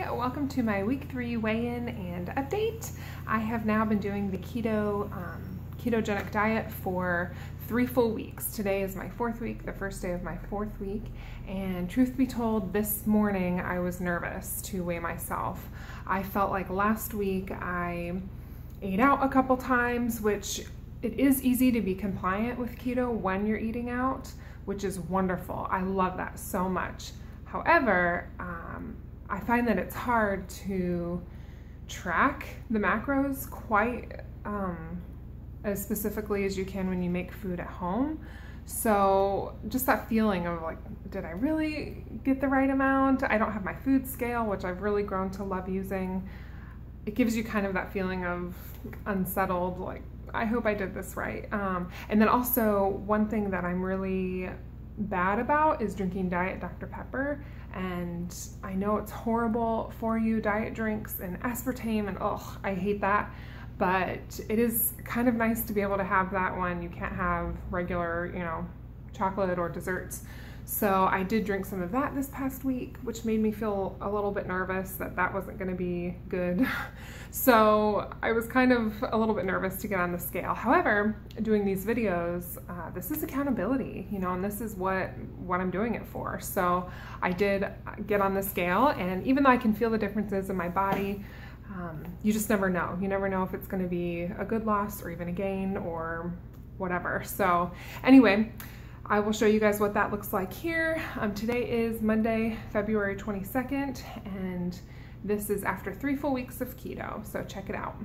Hi, welcome to my week 3 weigh-in and update. I have now been doing the ketogenic diet for 3 full weeks. Today is my 4th week, the first day of my 4th week, and truth be told, this morning I was nervous to weigh myself. I felt like last week I ate out a couple times, which it is easy to be compliant with keto when you're eating out, which is wonderful. I love that so much. However, I find that it's hard to track the macros quite as specifically as you can when you make food at home. So just that feeling of like, did I really get the right amount? I don't have my food scale, which I've really grown to love using. It gives you kind of that feeling of unsettled, like, I hope I did this right. And then also one thing that I'm really bad about is drinking Diet Dr. Pepper, and I know it's horrible for you, diet drinks and aspartame, and oh, I hate that, but it is kind of nice to be able to have that when you can't have regular, chocolate or desserts. So I did drink some of that this past week, which made me feel a little bit nervous that that wasn't going to be good. So I was kind of a little bit nervous to get on the scale. However, doing these videos, this is accountability, and this is what I'm doing it for. So I did get on the scale, and even though I can feel the differences in my body, you just never know. You never know if it's going to be a good loss or even a gain or whatever. So anyway, I will show you guys what that looks like here. Today is Monday, February 22nd, and this is after 3 full weeks of keto, so check it out.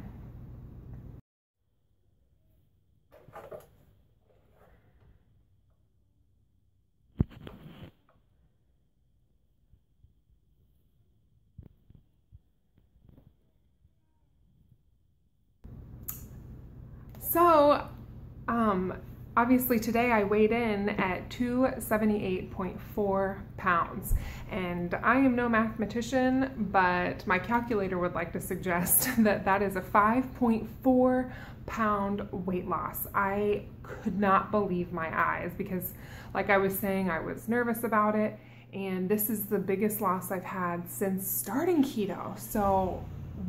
So, obviously today I weighed in at 278.4 pounds, and I am no mathematician, but my calculator would like to suggest that that is a 5.4 pound weight loss. I could not believe my eyes because, like I was saying, I was nervous about it, and this is the biggest loss I've had since starting keto. So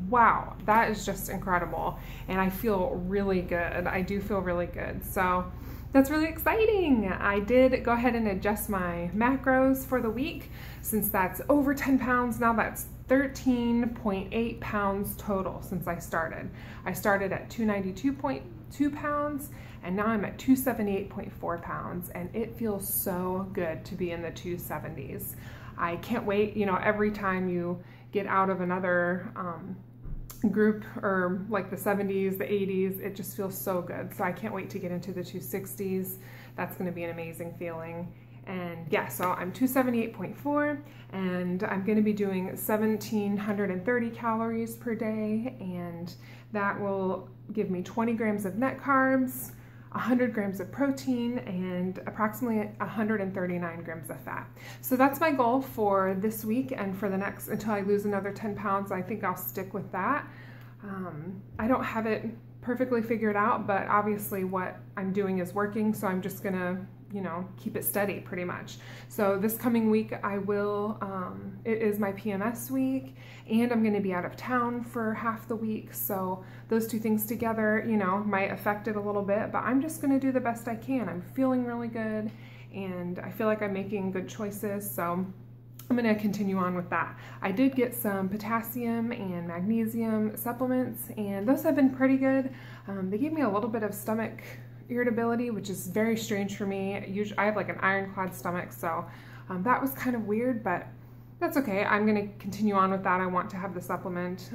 wow, that is just incredible, and I feel really good. I do feel really good, so that's really exciting. I did go ahead and adjust my macros for the week. Since that's over 10 pounds now, that's 13.8 pounds total since I started. I started at 292.2 pounds, and now I'm at 278.4 pounds, and it feels so good to be in the 270s. I can't wait, every time you get out of another group, or like the 70s, the 80s, it just feels so good. So I can't wait to get into the 260s. That's going to be an amazing feeling. And yeah, so I'm 278.4, and I'm going to be doing 1,730 calories per day, and that will give me 20 grams of net carbs, 100 grams of protein, and approximately 139 grams of fat. So that's my goal for this week and for the next, until I lose another 10 pounds. I think I'll stick with that. I don't have it perfectly figured out, but obviously what I'm doing is working, so I'm just gonna, keep it steady pretty much. So this coming week I will, it is my PMS week, and I'm gonna be out of town for half the week, so those two things together, might affect it a little bit, but I'm just gonna do the best I can. I'm feeling really good, and I feel like I'm making good choices, so I'm gonna continue on with that. I did get some potassium and magnesium supplements, and those have been pretty good. They gave me a little bit of stomach irritability, which is very strange for me. Usually I have like an ironclad stomach, so that was kind of weird, but that's okay. I'm gonna continue on with that. I want to have the supplement,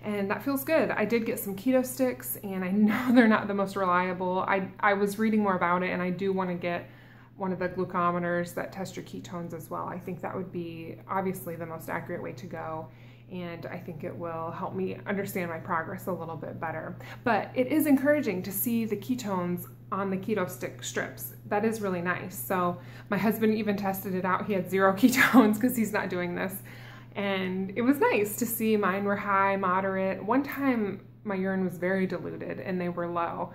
and that feels good. I did get some keto sticks, and I know they're not the most reliable. I was reading more about it, and I do want to get one of the glucometers that test your ketones as well. I think that would be obviously the most accurate way to go, and I think it will help me understand my progress a little bit better. But it is encouraging to see the ketones on the keto stick strips. That is really nice. So my husband even tested it out. He had 0 ketones because he's not doing this, and it was nice to see mine were high, moderate. One time my urine was very diluted and they were low,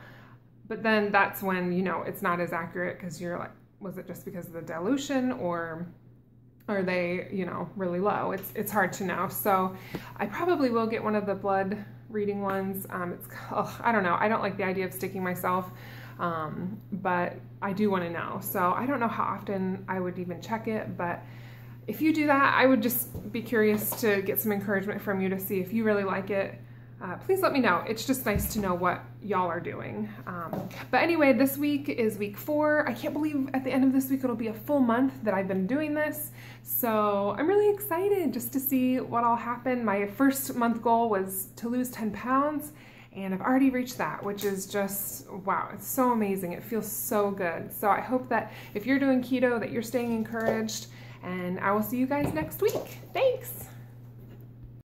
but then that's when, it's not as accurate, because you're like, was it just because of the dilution, or are they, you know, really low? It's hard to know. So I probably will get one of the blood reading ones. I don't know. I don't like the idea of sticking myself, but I do want to know. So I don't know how often I would even check it, but if you do that, I would just be curious to get some encouragement from you to see if you really like it. Please let me know. It's just nice to know what y'all are doing. But anyway, this week is week 4. I can't believe at the end of this week it'll be a full month that I've been doing this. So I'm really excited just to see what all happened. My first month goal was to lose 10 pounds, and I've already reached that, which is just, wow, it's so amazing. It feels so good. So I hope that if you're doing keto, that you're staying encouraged, and I will see you guys next week. Thanks.